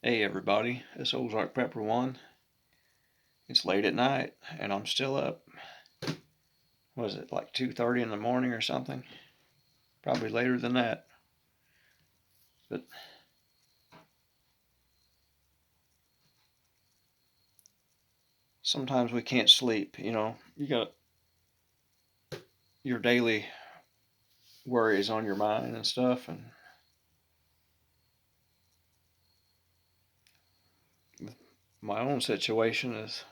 Hey everybody, it's Ozark Pepper One. It's late at night and I'm still up. Was it like 2:30 in the morning or something? Probably later than that. But sometimes we can't sleep, You got your daily worries on your mind and stuff, and my own situation is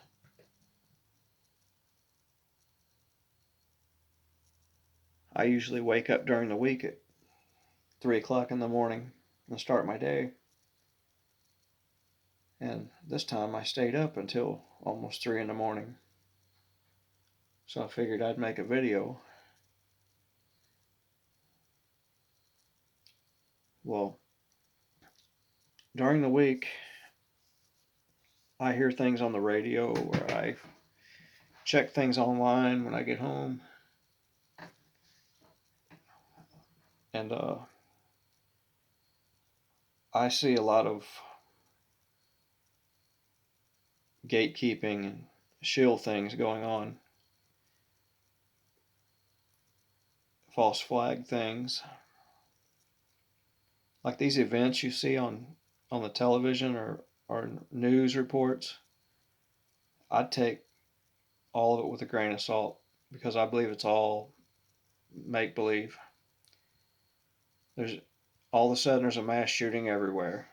I usually wake up during the week at 3 o'clock in the morning and start my day. And this time I stayed up until almost 3 in the morning. So I figured I'd make a video. Well, during the week, I hear things on the radio or I check things online when I get home. And I see a lot of gatekeeping and shill things going on, false flag things. Like these events you see on the television or news reports, I'd take all of it with a grain of salt because I believe it's all make believe. There's all of a sudden there's a mass shooting everywhere,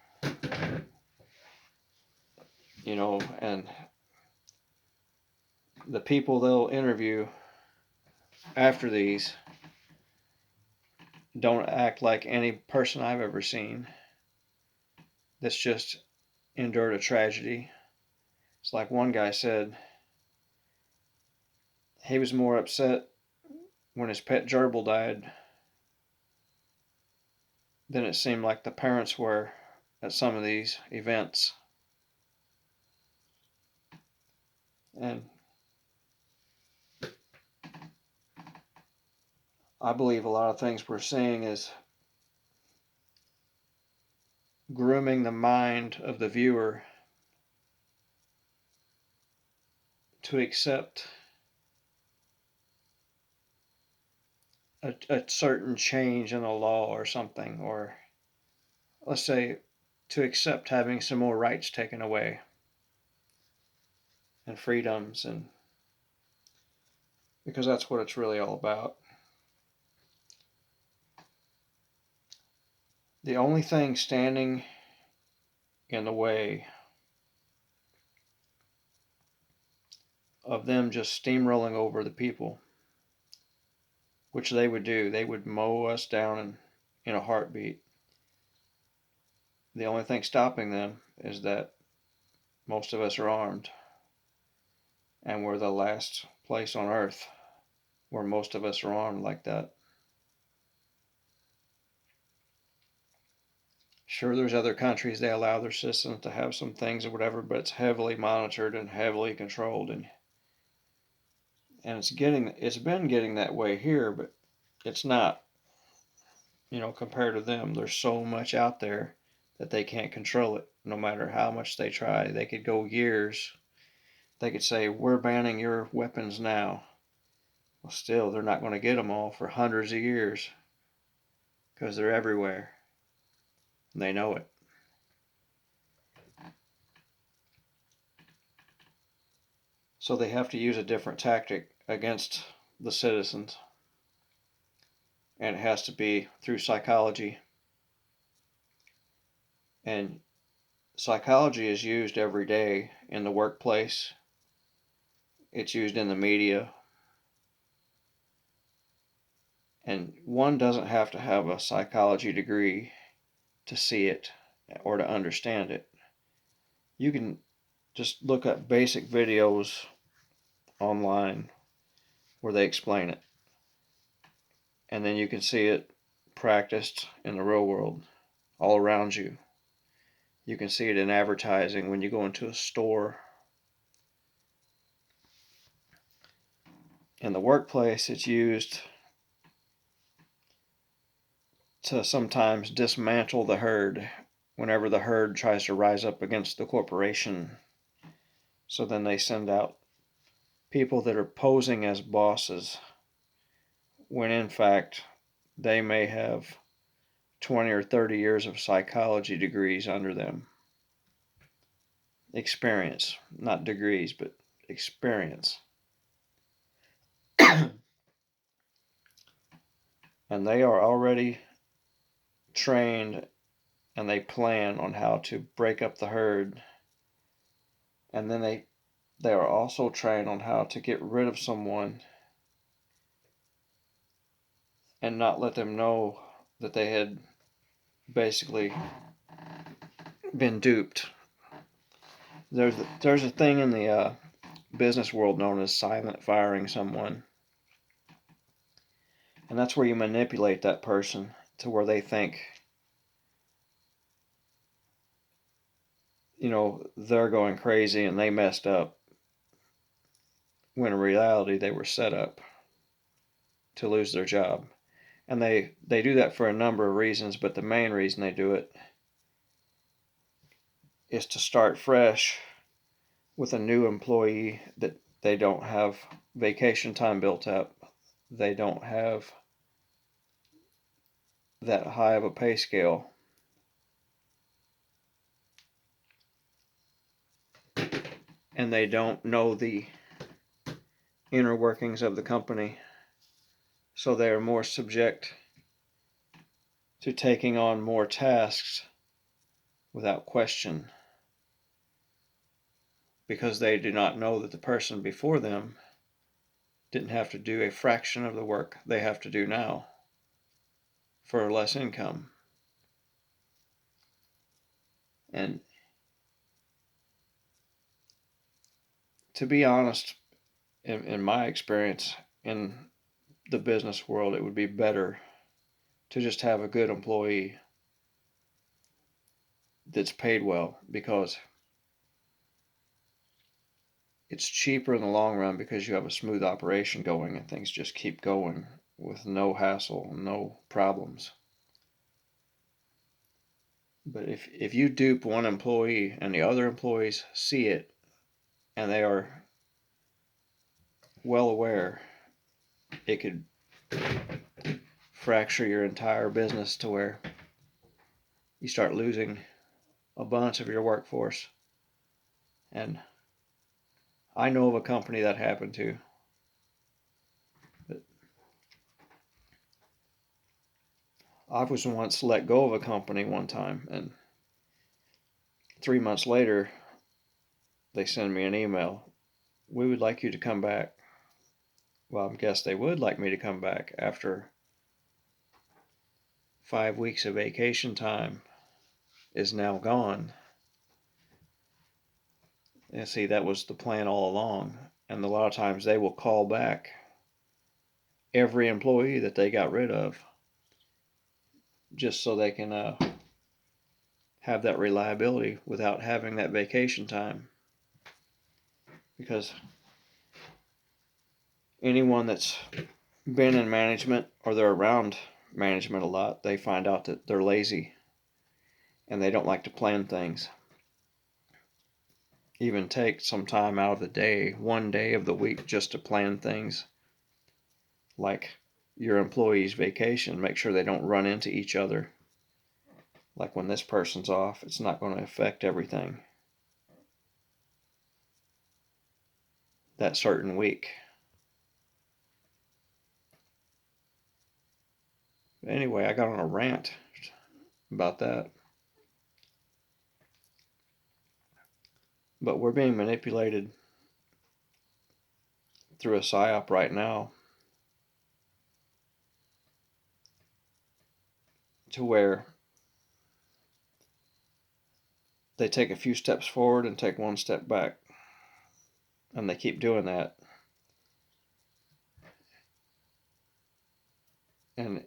and the people they'll interview after these don't act like any person I've ever seen that's just endured a tragedy. It's like one guy said he was more upset when his pet gerbil died than it seemed like the parents were at some of these events. And I believe a lot of things we're seeing is grooming the mind of the viewer to accept a certain change in the law or something, or let's say to accept having some more rights taken away and freedoms, and because that's what it's really all about. The only thing standing in the way of them just steamrolling over the people, which they would do, they would mow us down in a heartbeat. The only thing stopping them is that most of us are armed, and we're the last place on earth where most of us are armed like that. Sure, there's other countries they allow their citizens to have some things or whatever, but it's heavily monitored and heavily controlled, and it's been getting that way here, but it's not. Compared to them, there's so much out there that they can't control it. No matter how much they try, they could go years. They could say, "We're banning your weapons now." Well, still, they're not going to get them all for hundreds of years because they're everywhere. And they know it. So they have to use a different tactic against the citizens. And it has to be through psychology. And psychology is used every day in the workplace, it's used in the media. And one doesn't have to have a psychology degree to see it or to understand it. You can just look up basic videos online where they explain it. And then you can see it practiced in the real world all around you. You can see it in advertising when you go into a store. In the workplace, it's used to sometimes dismantle the herd whenever the herd tries to rise up against the corporation. So then they send out people that are posing as bosses when in fact they may have 20 or 30 years of psychology degrees under them. Experience, not degrees, but experience. And they are already trained and they plan on how to break up the herd. And then they are also trained on how to get rid of someone and not let them know that they had basically been duped. There's a thing in the business world known as silent firing someone. And that's where you manipulate that person to where they think, they're going crazy and they messed up, when in reality they were set up to lose their job. And they do that for a number of reasons, but the main reason they do it is to start fresh with a new employee that they don't have vacation time built up. They don't have that high of a pay scale. And they don't know the inner workings of the company. So they are more subject to taking on more tasks without question, because they do not know that the person before them didn't have to do a fraction of the work they have to do now for less income. And to be honest, in my experience in the business world, it would be better to just have a good employee that's paid well, because it's cheaper in the long run, because you have a smooth operation going and things just keep going with no hassle, no problems. But if you dupe one employee and the other employees see it and they are well aware, it could fracture your entire business to where you start losing a bunch of your workforce. And I know of a company that happened to. But I was once let go of a company one time, and 3 months later, they send me an email. We would like you to come back. Well, I guess they would like me to come back after 5 weeks of vacation time is now gone. And see, that was the plan all along. And a lot of times they will call back every employee that they got rid of just so they can have that reliability without having that vacation time. Because anyone that's been in management or they're around management a lot, they find out that they're lazy and they don't like to plan things. Even take some time out of the day, one day of the week, just to plan things like your employees' vacation. Make sure they don't run into each other. Like when this person's off, it's not going to affect everything that certain week. Anyway, I got on a rant about that. But we're being manipulated through a psyop right now to where they take a few steps forward and take one step back. And they keep doing that. And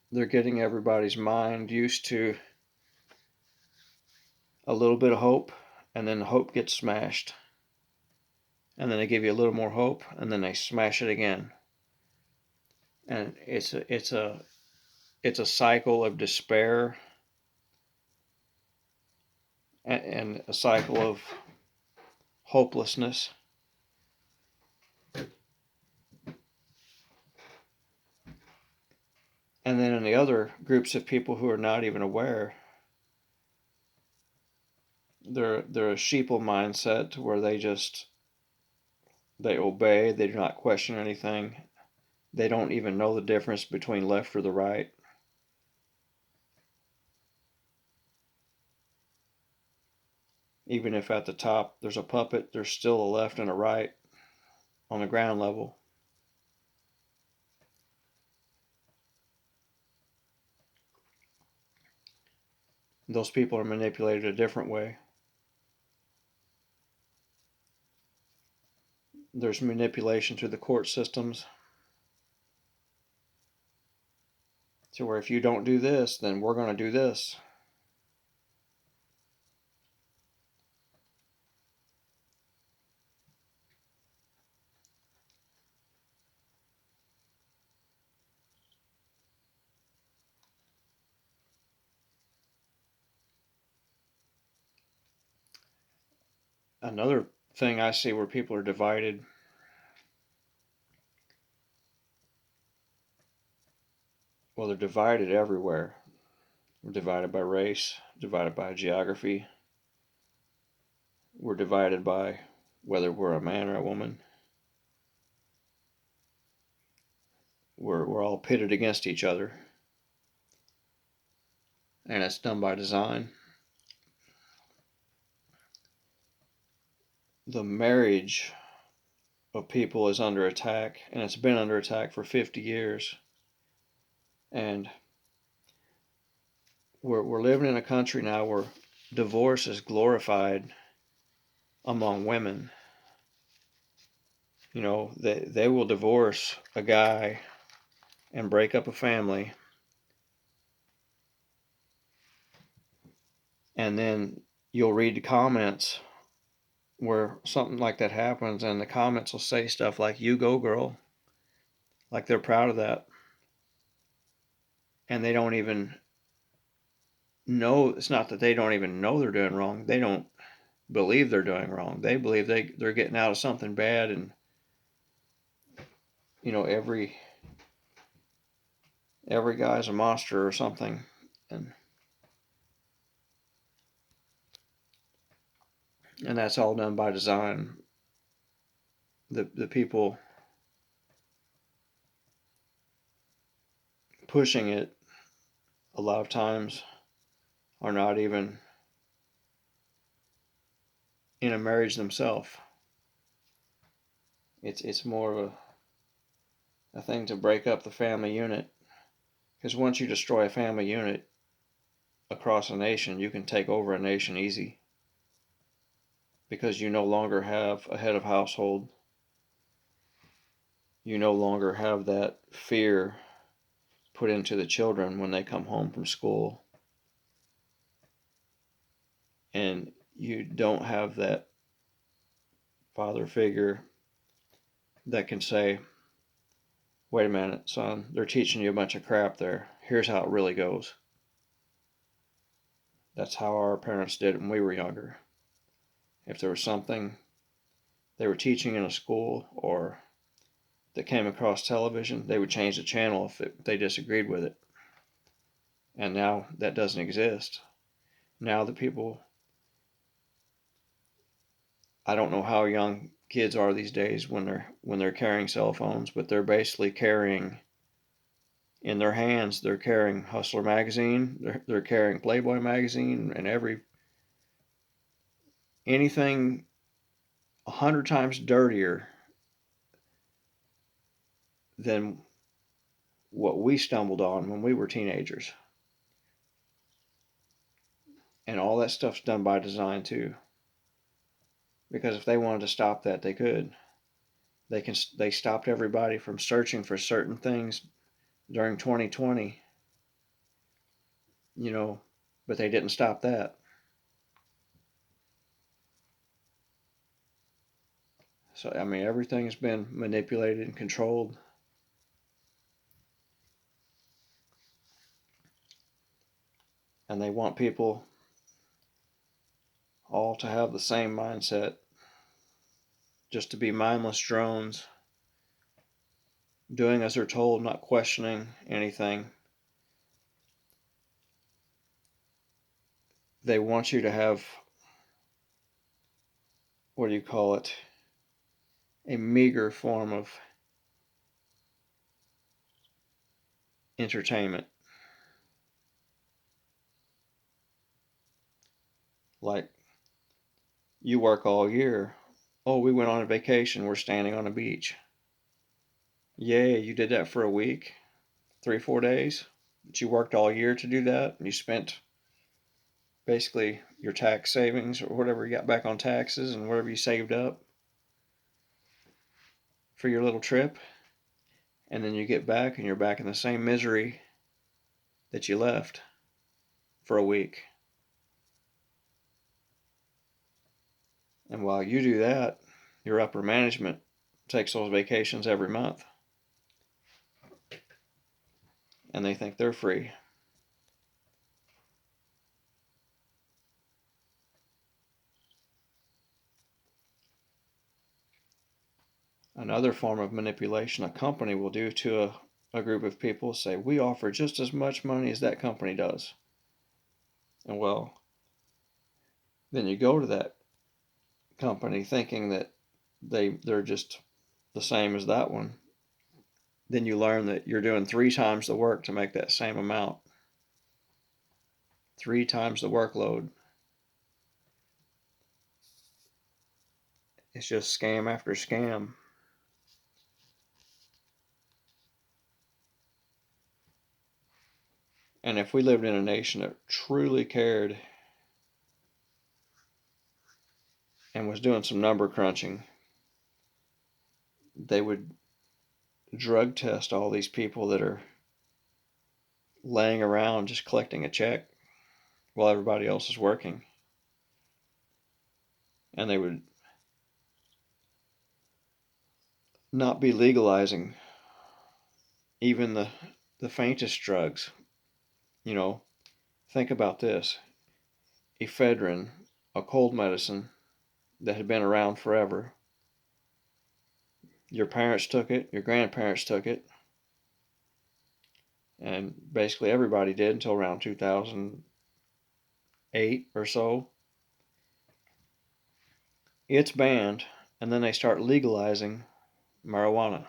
they're getting everybody's mind used to a little bit of hope, and then the hope gets smashed. And then they give you a little more hope, and then they smash it again. And it's a cycle of despair and a cycle of hopelessness. And then in the other groups of people who are not even aware, they're a sheeple mindset to where they obey, they do not question anything. They don't even know the difference between left or the right. Even if at the top there's a puppet, there's still a left and a right on the ground level. Those people are manipulated a different way. There's manipulation through the court systems to where if you don't do this, then we're going to do this. Another thing I see where people are divided, well, they're divided everywhere. We're divided by race, divided by geography. We're divided by whether we're a man or a woman. We're all pitted against each other. And it's done by design. The marriage of people is under attack, and it's been under attack for 50 years. And we're living in a country now where divorce is glorified among women. You know, they will divorce a guy and break up a family, and then you'll read the comments where something like that happens, and the comments will say stuff like, "You go, girl," like they're proud of that. And they don't even know, it's not that they don't even know they're doing wrong. They don't believe they're doing wrong. They believe they're getting out of something bad, and you know, every guy's a monster or something. And that's all done by design. The people pushing it a lot of times are not even in a marriage themselves. It's more of a thing to break up the family unit. Because once you destroy a family unit across a nation, you can take over a nation easy. Because you no longer have a head of household. You no longer have that fear put into the children when they come home from school. And you don't have that father figure that can say, "Wait a minute, son, they're teaching you a bunch of crap there. Here's how it really goes." That's how our parents did it when we were younger. If there was something they were teaching in a school or that came across television, they would change the channel if they disagreed with it. And now that doesn't exist. Now the people, I don't know how young kids are these days when they're carrying cell phones, but they're basically carrying in their hands, they're carrying Hustler magazine, they're carrying Playboy magazine, and anything 100 times dirtier than what we stumbled on when we were teenagers. And all that stuff's done by design too. Because if they wanted to stop that, they could. They stopped everybody from searching for certain things during 2020, you know, but they didn't stop that. So I mean, everything's been manipulated and controlled. And they want people all to have the same mindset, just to be mindless drones, doing as they're told, not questioning anything. They want you to have, what do you call it, a meager form of entertainment. Like, you work all year. Oh, we went on a vacation. We're standing on a beach. Yay, you did that for a week, 3, 4 days. But you worked all year to do that. And you spent basically your tax savings or whatever you got back on taxes and whatever you saved up for your little trip. And then you get back and you're back in the same misery that you left for a week. And while you do that, your upper management takes those vacations every month. And they think they're free. Another form of manipulation a company will do to a group of people is say, we offer just as much money as that company does. And well, then you go to that company thinking that they're just the same as that one. Then you learn that you're doing 3 times the work to make that same amount. 3 times the workload. It's just scam after scam. And if we lived in a nation that truly cared and was doing some number crunching, they would drug test all these people that are laying around just collecting a check while everybody else is working. And they would not be legalizing even the faintest drugs. You know, think about this. Ephedrine, a cold medicine that had been around forever. Your parents took it, your grandparents took it, and basically everybody did until around 2008 or so. It's banned, and then they start legalizing marijuana.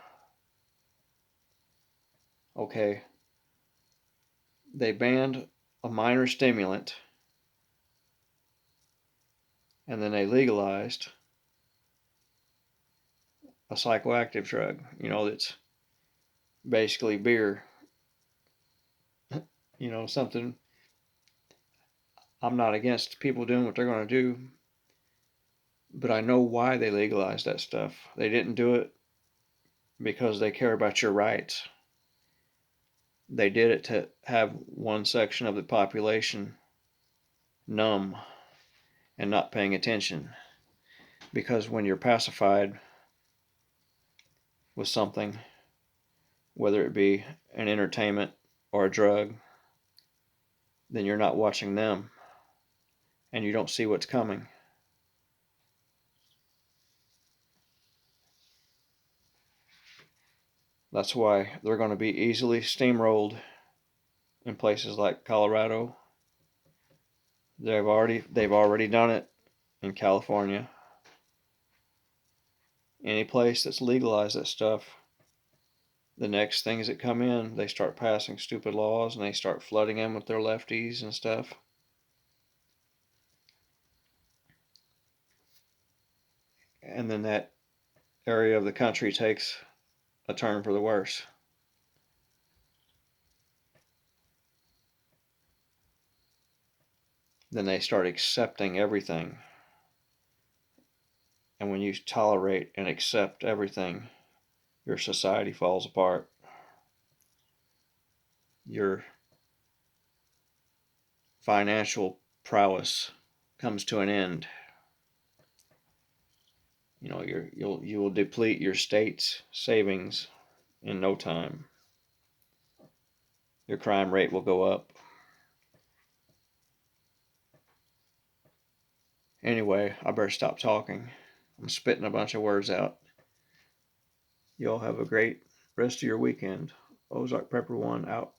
Okay, they banned a minor stimulant, and then they legalized a psychoactive drug, that's basically beer. Something. I'm not against people doing what they're going to do, but I know why they legalized that stuff. They didn't do it because they care about your rights. They did it to have one section of the population numb and not paying attention. Because when you're pacified with something, whether it be an entertainment or a drug, then you're not watching them and you don't see what's coming. That's why they're going to be easily steamrolled in places like Colorado. They've already done it in California. Any place that's legalized that stuff, the next things that come in, they start passing stupid laws and they start flooding them with their lefties and stuff. And then that area of the country takes a turn for the worse. Then they start accepting everything. And when you tolerate and accept everything, your society falls apart. Your financial prowess comes to an end. You will deplete your state's savings in no time. Your crime rate will go up. Anyway, I better stop talking. I'm spitting a bunch of words out. Y'all have a great rest of your weekend. Ozark Prepper 1 out.